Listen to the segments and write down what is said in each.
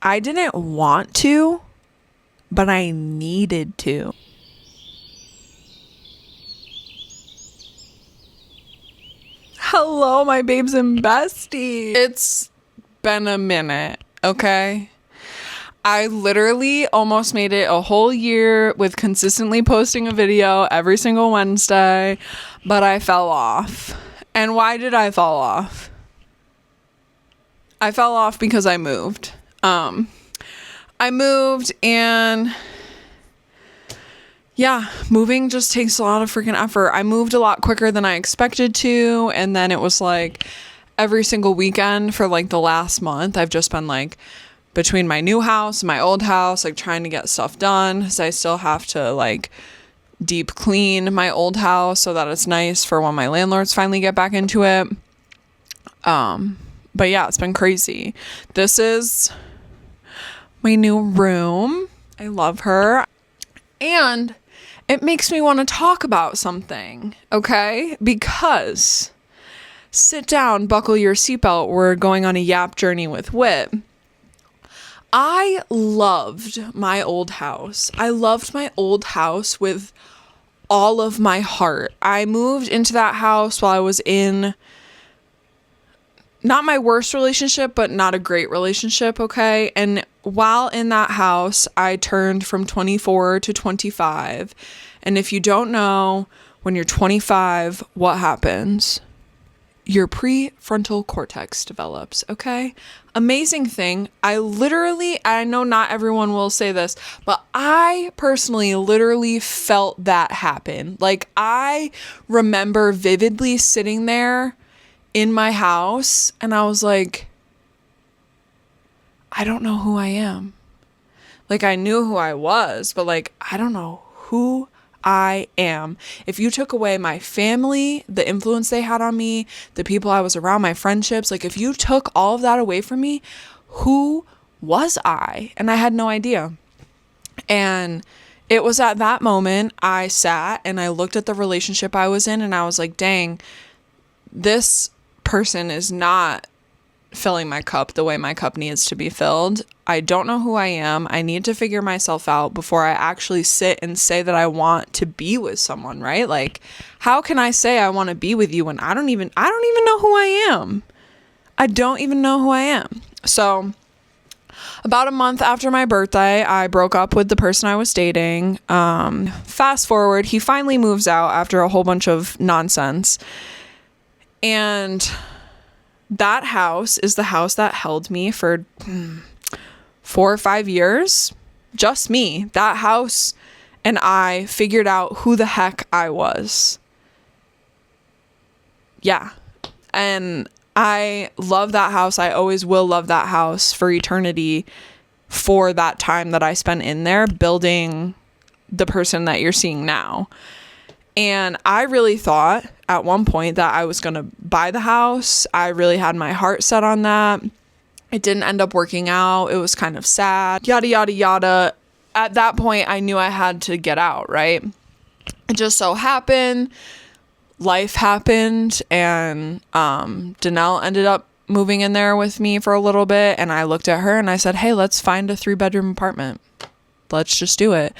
I didn't want to, but I needed to. Hello, my babes and besties. It's been a minute, okay? I literally almost made it a whole year with consistently posting a video every single Wednesday, but I fell off. And why did I fall off? I fell off because I moved. I moved, and yeah, moving just takes a lot of freaking effort. I moved a lot quicker than I expected to, and then it was like every single weekend for like the last month, I've just been like between my new house and my old house, like trying to get stuff done, because I still have to like deep clean my old house so that it's nice for when my landlords finally get back into it. But yeah, it's been crazy. This is my new room. I love her. And it makes me want to talk about something, okay? Because sit down, buckle your seatbelt. We're going on a yap journey with Whit. I loved my old house. I loved my old house with all of my heart. I moved into that house while I was in not my worst relationship, but not a great relationship, okay? And while in that house, I turned from 24 to 25. And if you don't know, when you're 25, what happens? Your prefrontal cortex develops, okay? Amazing thing. I know not everyone will say this, but I personally literally felt that happen. Like, I remember vividly sitting there in my house, and I was like, I don't know who I am. Like, I knew who I was, but like, I don't know who I am. If you took away my family, the influence they had on me, the people I was around, my friendships, like if you took all of that away from me, who was I? And I had no idea. And it was at that moment I sat and I looked at the relationship I was in, and I was like, dang, this person is not filling my cup the way my cup needs to be filled. I don't know who I am. I need to figure myself out before I actually sit and say that I want to be with someone, right? Like, how can I say I want to be with you when I don't even know who I am? I don't even know who I am. So about a month after my birthday, I broke up with the person I was dating. Fast forward, he finally moves out after a whole bunch of nonsense. And that house is the house that held me for 4 or 5 years. Just me. That house and I figured out who the heck I was. Yeah. And I love that house. I always will love that house for eternity, for that time that I spent in there building the person that you're seeing now. And I really thought at one point that I was going to buy the house. I really had my heart set on that. It didn't end up working out. It was kind of sad. Yada, yada, yada. At that point, I knew I had to get out, right? It just so happened, life happened, and Danelle ended up moving in there with me for a little bit. And I looked at her and I said, hey, let's find a 3-bedroom apartment. Let's just do it.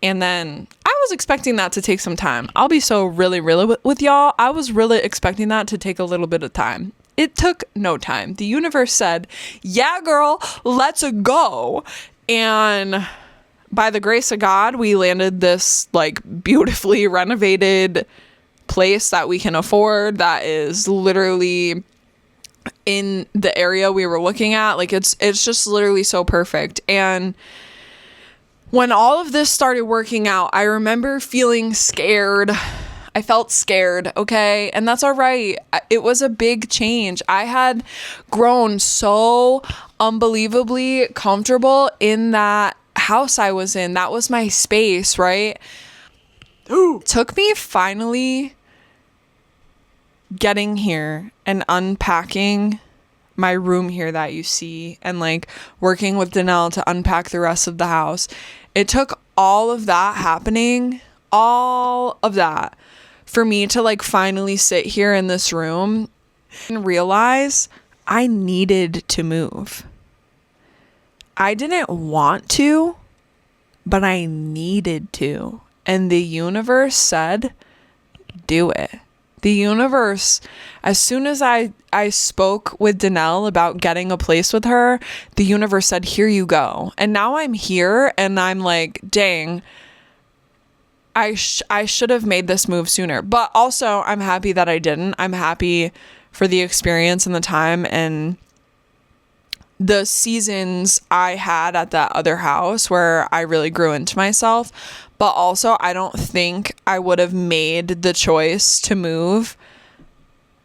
And then I was expecting that to take some time. I'll be so really with y'all. I was really expecting that to take a little bit of time. It took no time. The universe said, yeah, girl, let's go. And by the grace of God, we landed this like beautifully renovated place that we can afford, that is literally in the area we were looking at. Like it's just literally so perfect. And when all of this started working out, I remember feeling scared. I felt scared, okay? And that's all right. It was a big change. I had grown so unbelievably comfortable in that house I was in. That was my space, right? It took me finally getting here and unpacking my room here that you see, and like working with Danelle to unpack the rest of the house. It took all of that happening, all of that, for me to like finally sit here in this room and realize I needed to move. I didn't want to, but I needed to. And the universe said, do it. The universe, as soon as I spoke with Danelle about getting a place with her, the universe said, here you go. And now I'm here and I'm like, dang, I should have made this move sooner. But also I'm happy that I didn't. I'm happy for the experience and the time and the seasons I had at that other house where I really grew into myself. But also, I don't think I would have made the choice to move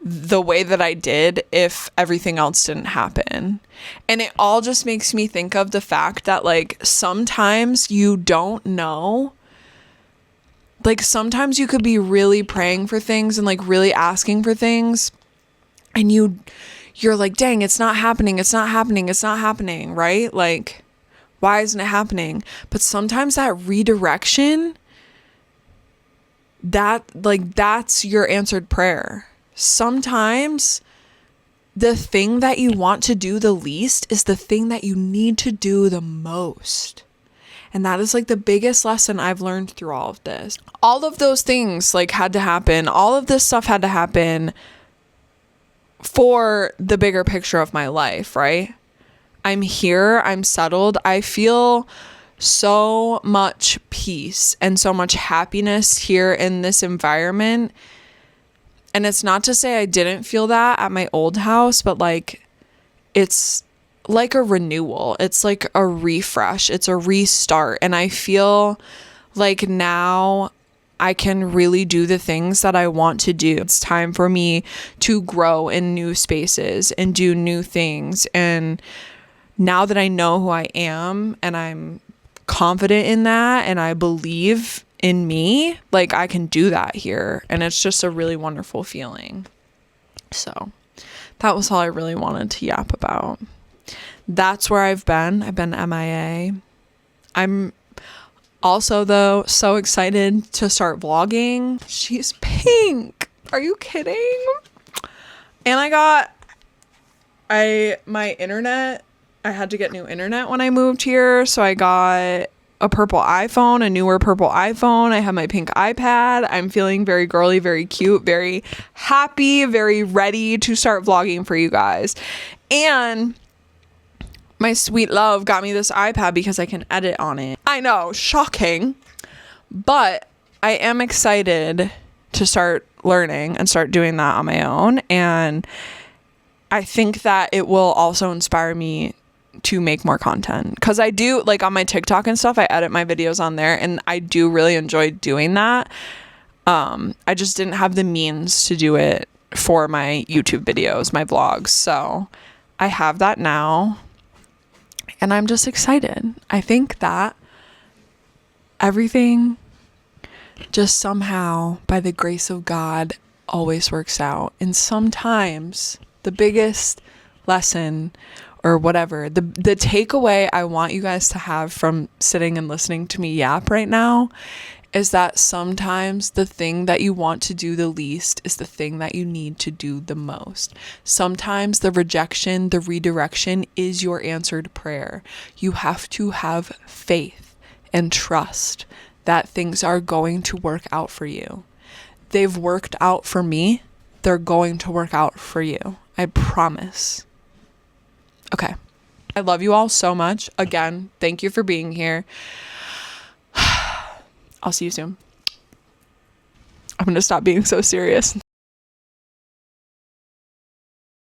the way that I did if everything else didn't happen. And it all just makes me think of the fact that, like, sometimes you don't know. Like, sometimes you could be really praying for things and, like, really asking for things. And you're like, dang, it's not happening. It's not happening. It's not happening, right? Like, why isn't it happening? But sometimes that redirection, that's your answered prayer. Sometimes the thing that you want to do the least is the thing that you need to do the most. And that is like the biggest lesson I've learned through all of this. All of those things like had to happen. All of this stuff had to happen for the bigger picture of my life, right? I'm here, I'm settled. I feel so much peace and so much happiness here in this environment. And it's not to say I didn't feel that at my old house, but like it's like a renewal. It's like a refresh. It's a restart. And I feel like now I can really do the things that I want to do. It's time for me to grow in new spaces and do new things. And now that I know who I am and I'm confident in that and I believe in me, like I can do that here. And it's just a really wonderful feeling. So that was all I really wanted to yap about. That's where I've been. I've been MIA. I'm also, though, so excited to start vlogging. She's pink. Are you kidding? And my internet, I had to get new internet when I moved here. So I got a purple iPhone, a newer purple iPhone. I have my pink iPad. I'm feeling very girly, very cute, very happy, very ready to start vlogging for you guys. And my sweet love got me this iPad because I can edit on it. I know, shocking. But I am excited to start learning and start doing that on my own. And I think that it will also inspire me to make more content. Because I do, like on my TikTok and stuff, I edit my videos on there. And I do really enjoy doing that. I just didn't have the means to do it for my YouTube videos, my vlogs. So I have that now. And I'm just excited. I think that everything just somehow, by the grace of God, always works out. And sometimes the biggest lesson or whatever, the takeaway I want you guys to have from sitting and listening to me yap right now is that sometimes the thing that you want to do the least is the thing that you need to do the most. Sometimes the rejection, the redirection is your answered prayer. You have to have faith and trust that things are going to work out for you. They've worked out for me. They're going to work out for you. I promise. Okay. I love you all so much. Again, thank you for being here. I'll see you soon. I'm going to stop being so serious.